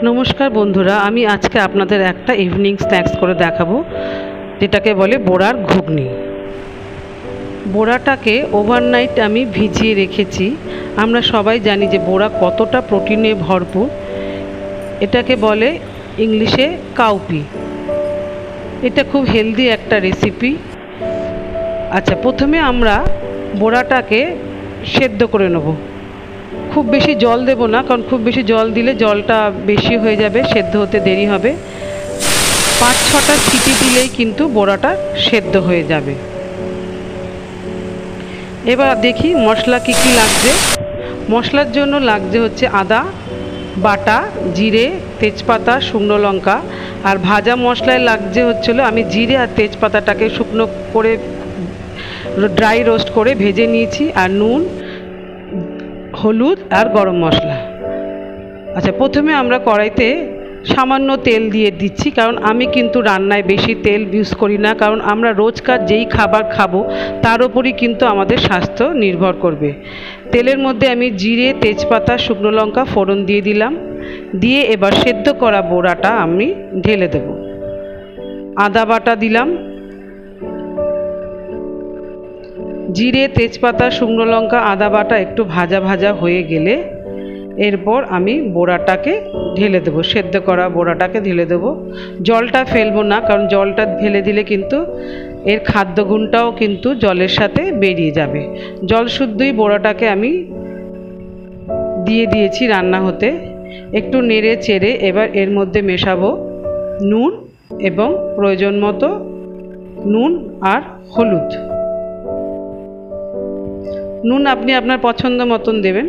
নমস্কার বন্ধুরা, আমি আজকে আপনাদের একটা ইভিনিং স্ন্যাক্স করে দেখাবো, যেটাকে বলে বোড়ার ঘুগনি। বোড়াটাকে ওভারনাইট আমি ভিজিয়ে রেখেছি। আমরা সবাই জানি যে বোড়া কতটা প্রোটিনে ভরপুর। এটাকে বলে ইংলিশে কাউপি। এটা খুব হেলদি একটা রেসিপি। আচ্ছা, প্রথমে আমরা বোড়াটাকে সেদ্ধ করে নেব। খুব বেশি জল দেব না, কারণ খুব বেশি জল দিলে জলটা বেশি হয়ে যাবে, সেদ্ধ হতে দেরি হবে। 5-6টা সিটি দিলেই কিন্তু বোড়াটা সেদ্ধ হয়ে যাবে। এবার দেখি মশলা কি কি লাগছে। মশলার জন্য লাগছে হচ্ছে আদা বাটা, জিরে, তেজপাতা, শুকনো লঙ্কা। আর ভাজা মশলায় লাগছে হচ্ছিল, আমি জিরে আর তেজপাতাটাকে শুকনো করে ড্রাই রোস্ট করে ভেজে নিয়েছি, আর নুন, হলুদ আর গরম মশলা। আচ্ছা, প্রথমে আমরা কড়াইতে সামান্য তেল দিয়ে দিচ্ছি, কারণ আমি কিন্তু রান্নায় বেশি তেল ইউজ করি না, কারণ আমরা রোজকার যেই খাবার খাবো তার উপরই কিন্তু আমাদের স্বাস্থ্য নির্ভর করবে। তেলের মধ্যে আমি জিরে, তেজপাতা, শুকনো লঙ্কা ফোড়ন দিয়ে দিলাম। দিয়ে এবার সেদ্ধ করা বোড়াটা আমি ঢেলে দেব। আদা বাটা দিলাম। জিরে, তেজপাতা, শুকনো লঙ্কা, আদা বাটা একটু ভাজা ভাজা হয়ে গেলে এরপর আমি বোড়াটাকে ঢেলে দেবো। সেদ্ধ করা বোড়াটাকে ঢেলে দেবো। জলটা ফেলবো না, কারণ জলটা ফেলে দিলে কিন্তু এর খাদ্যগুণটাও কিন্তু জলের সাথে বেরিয়ে যাবে। জল শুদ্ধই বোড়াটাকে আমি দিয়ে দিয়েছি রান্না হতে। একটু নেড়ে চেড়ে এবার এর মধ্যে মেশাবো নুন এবং প্রয়োজন মতো নুন আর হলুদ। নুন আপনি আপনার পছন্দ মতন দেবেন।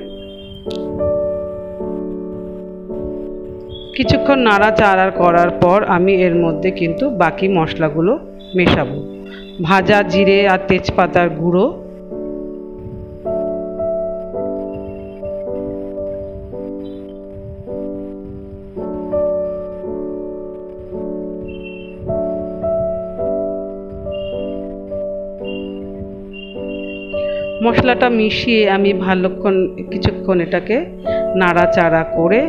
কিছুক্ষণ নাড়াচাড়া করার পর আমি এর মধ্যে কিন্তু বাকি মশলাগুলো মেশাবো। ভাজা জিরে আর তেজপাতার গুঁড়ো, মশলাটা মিশিয়ে আমি কিছুক্ষণ এটাকে নাড়াচাড়া করে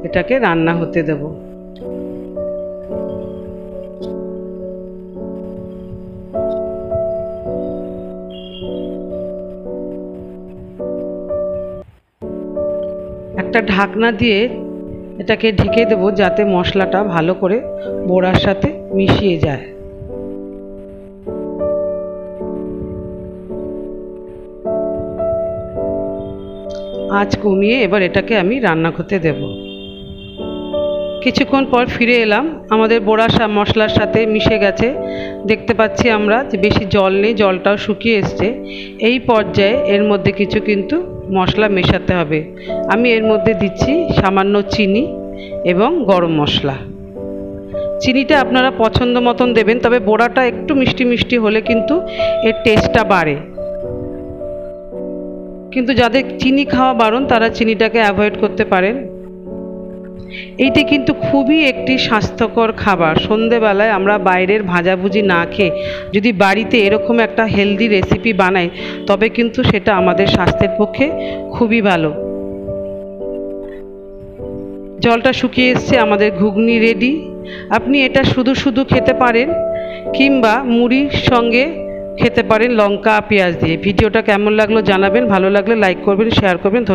এটাকে রান্না হতে দেব। একটা ঢাকনা দিয়ে এটাকে ঢেকে দেব, যাতে মশলাটা ভালো করে বোড়ার সাথে মিশিয়ে যায়। আঁচ কমিয়ে এবার এটাকে আমি রান্না করতে দেব। কিছুক্ষণ পর ফিরে এলাম। আমাদের বোড়া মশলার সাথে মিশে গেছে। দেখতে পাচ্ছি আমরা যে বেশি জল নেই, জলটাও শুকিয়ে এসছে। এই পর্যায়ে এর মধ্যে কিছু কিন্তু মশলা মেশাতে হবে। আমি এর মধ্যে দিচ্ছি সামান্য চিনি এবং গরম মশলা। চিনিটা আপনারা পছন্দ মতন দেবেন, তবে বোড়াটা একটু মিষ্টি মিষ্টি হলে কিন্তু এর টেস্টটা বাড়ে। কিন্তু যাদের চিনি খাওয়া বারণ তারা চিনিটাকে অ্যাভয়েড করতে পারেন। এইটা কিন্তু খুবই একটি স্বাস্থ্যকর খাবার। সন্ধেবেলায় আমরা বাইরের ভাজাভুজি না খেয়ে যদি বাড়িতে এরকম একটা হেলদি রেসিপি বানাই, তবে কিন্তু সেটা আমাদের স্বাস্থ্যের পক্ষে খুবই ভালো। জলটা শুকিয়ে এসছে, আমাদের ঘুগনি রেডি। আপনি এটা শুধু শুধু খেতে পারেন, কিংবা মুড়ির সঙ্গে খেতে পারেন লঙ্কা পেঁয়াজ দিয়ে। ভিডিওটা কেমন লাগলো জানাবেন। ভালো লাগলে লাইক করবেন, শেয়ার করবেন। ধন্যবাদ।